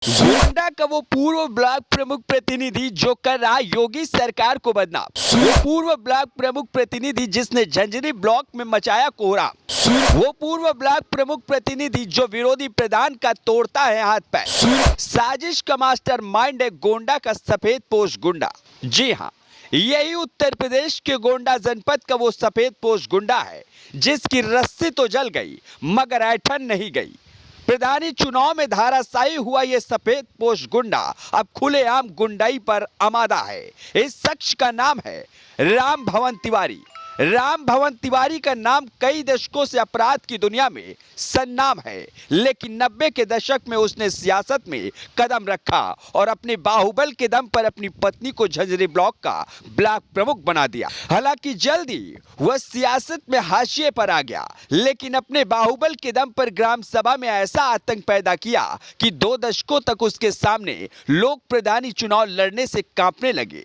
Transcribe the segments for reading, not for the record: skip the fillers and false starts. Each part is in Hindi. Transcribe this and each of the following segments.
गोंडा का वो पूर्व ब्लॉक प्रमुख प्रतिनिधि जो कर रहा योगी सरकार को बदनाम। वो पूर्व ब्लॉक प्रमुख प्रतिनिधि जिसने झंझरी ब्लॉक में मचाया कोहराम। वो पूर्व ब्लॉक प्रमुख प्रतिनिधि जो विरोधी प्रधान का तोड़ता है हाथ पैर। साजिश का मास्टर माइंड है गोंडा का सफेद पोश गुंडा। जी हाँ, यही उत्तर प्रदेश के गोंडा जनपद का वो सफेद पोश गुंडा है जिसकी रस्सी तो जल गई मगर ऐठन नहीं गई। प्रधानी चुनाव में धाराशायी हुआ ये सफेद पोश गुंडा अब खुलेआम गुंडाई पर आमादा है। इस शख्स का नाम है राम भवन तिवारी। राम भवन तिवारी का नाम कई दशकों से अपराध की दुनिया में सन्नाम है, लेकिन 90 के दशक में उसने सियासत में कदम रखा और अपने बाहुबल के दम पर अपनी पत्नी को झंझरी ब्लॉक का ब्लॉक प्रमुख बना दिया। हालांकि जल्दी वह सियासत में हाशिए पर आ गया, लेकिन अपने बाहुबल के दम पर ग्राम सभा में ऐसा आतंक पैदा किया कि 2 दशकों तक उसके सामने लोग प्रधानी चुनाव लड़ने से कांपने लगे,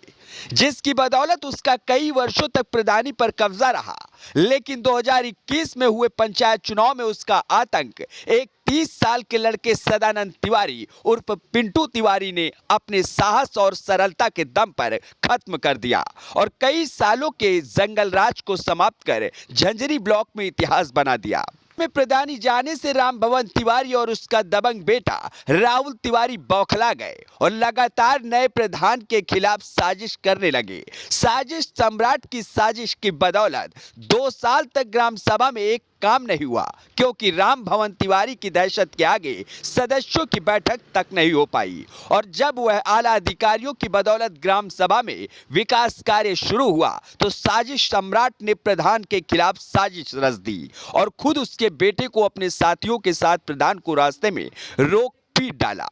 जिसकी बदौलत उसका कई वर्षों तक प्रधानी पर कब्जा रहा। लेकिन 2021 में हुए पंचायत चुनाव में उसका आतंक एक 30 साल के लड़के सदानंद तिवारी उर्फ पिंटू तिवारी ने अपने साहस और सरलता के दम पर खत्म कर दिया और कई सालों के जंगल राज को समाप्त कर झंझरी ब्लॉक में इतिहास बना दिया। में प्रधानी जाने से राम भवन तिवारी और उसका दबंग बेटा राहुल तिवारी बौखला गए और लगातार नए प्रधान के खिलाफ साजिश करने लगे। साजिश सम्राट की साजिश की बदौलत 2 साल तक ग्राम सभा में एक काम नहीं हुआ, क्योंकि राम भवन तिवारी की दहशत के आगे सदस्यों की बैठक तक नहीं हो पाई। और जब वह आला अधिकारियों की बदौलत ग्राम सभा में विकास कार्य शुरू हुआ तो साजिश सम्राट ने प्रधान के खिलाफ साजिश रच दी और खुद उसके बेटे को अपने साथियों के साथ प्रधान को रास्ते में रोक पीट डाला।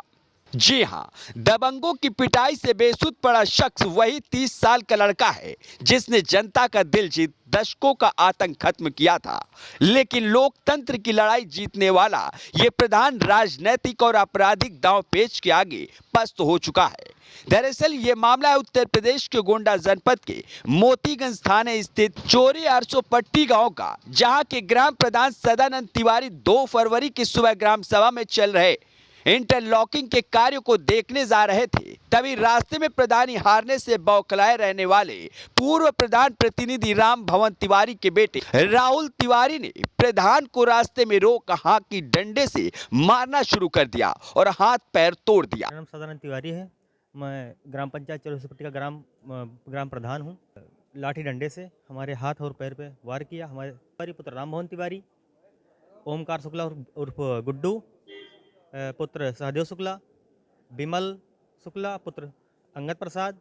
जी हां, दबंगों की पिटाई से बेसुध पड़ा शख्स वही 30 साल का लड़का है जिसने जनता का दिल जीत दशकों का आतंक खत्म किया था। लेकिन लोकतंत्र की लड़ाई जीतने वाला ये प्रधान राजनीतिक और आपराधिक दांवपेच के आगे पस्त हो चुका है। दरअसल ये मामला है उत्तर प्रदेश के गोंडा जनपद के मोतीगंज थाने स्थित चोरी अरसो पट्टी गांव का, जहां के ग्राम प्रधान सदानंद तिवारी 2 फरवरी की सुबह ग्राम सभा में चल रहे इंटरलॉकिंग के कार्य को देखने जा रहे थे। तभी रास्ते में प्रधानी हारने से बौखलाए रहने वाले पूर्व प्रधान प्रतिनिधि राम भवन तिवारी के बेटे राहुल तिवारी ने प्रधान को रास्ते में रोक हाथ की डंडे से मारना शुरू कर दिया और हाथ पैर तोड़ दिया। मेरा नाम सदानंद तिवारी है। मैं ग्राम पंचायत चौरसपट्टी का ग्राम प्रधान हूँ। लाठी डंडे से हमारे हाथ और पैर पे वार किया। हमारे पुत्र राम भवन तिवारी, ओमकार शुक्ला उर्फ गुड्डू पुत्र सहदेव शुक्ला, बिमल शुक्ला पुत्र अंगद प्रसाद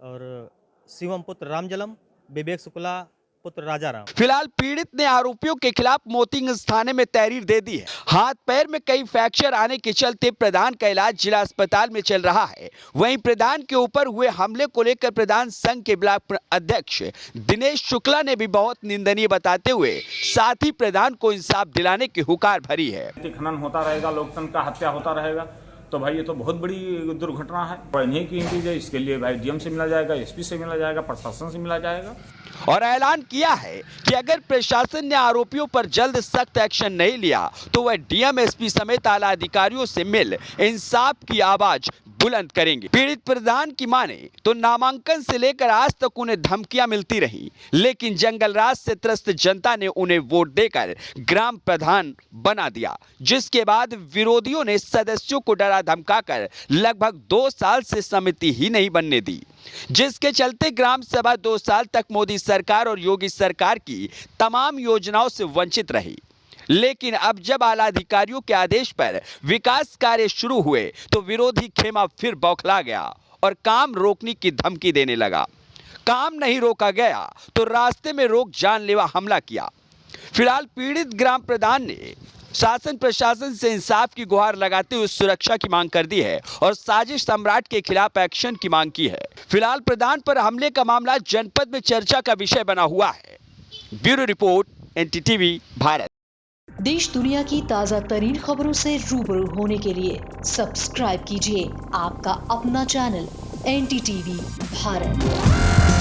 और शिवम पुत्र रामजलम, विवेक शुक्ला पुत्र राजाराम। फिलहाल पीड़ित ने आरोपियों के खिलाफ मोतीगंज थाने में तहरीर दे दी है। हाथ पैर में कई फ्रैक्चर आने के चलते प्रधान का इलाज जिला अस्पताल में चल रहा है। वहीं प्रधान के ऊपर हुए हमले को लेकर प्रधान संघ के ब्लॉक अध्यक्ष दिनेश शुक्ला ने भी बहुत निंदनीय बताते हुए साथ ही प्रधान को इंसाफ दिलाने की हुकार भरी है। खनन होता रहेगा, लोकतंत्र का हत्या होता रहेगा, तो भाई ये तो बहुत बड़ी दुर्घटना है। इन्हीं की है, इसके लिए भाई डीएम से मिला जाएगा, एसपी से मिला जाएगा, प्रशासन से मिला जाएगा। और ऐलान किया है कि अगर प्रशासन ने आरोपियों पर जल्द सख्त एक्शन नहीं लिया तो वह डीएम, एसपी समेत आला अधिकारियों से मिल इंसाफ की आवाज बुलंद करेंगे। पीड़ित प्रधान की माने तो नामांकन से लेकर आज तक उन्हें धमकियां मिलती रही, लेकिन जंगल राज से त्रस्त जनता ने उन्हें वोट देकर ग्राम प्रधान बना दिया, जिसके बाद विरोधियों ने सदस्यों को डरा धमकाकर लगभग 2 साल से समिति ही नहीं बनने दी, जिसके चलते ग्राम सभा 2 साल तक मोदी सरकार और योगी सरकार की तमाम योजनाओं से वंचित रही। लेकिन अब जब आला अधिकारियों के आदेश पर विकास कार्य शुरू हुए तो विरोधी खेमा फिर बौखला गया और काम रोकने की धमकी देने लगा। काम नहीं रोका गया तो रास्ते में रोक जानलेवा हमला किया। फिलहाल पीड़ित ग्राम प्रधान ने शासन प्रशासन से इंसाफ की गुहार लगाते हुए सुरक्षा की मांग कर दी है और साजिश सम्राट के खिलाफ एक्शन की मांग की है। फिलहाल प्रधान पर हमले का मामला जनपद में चर्चा का विषय बना हुआ है। Bureau report, NDTV Bharat. देश दुनिया की ताज़ा तरीन खबरों से रूबरू होने के लिए सब्सक्राइब कीजिए आपका अपना चैनल एनडीटीवी भारत।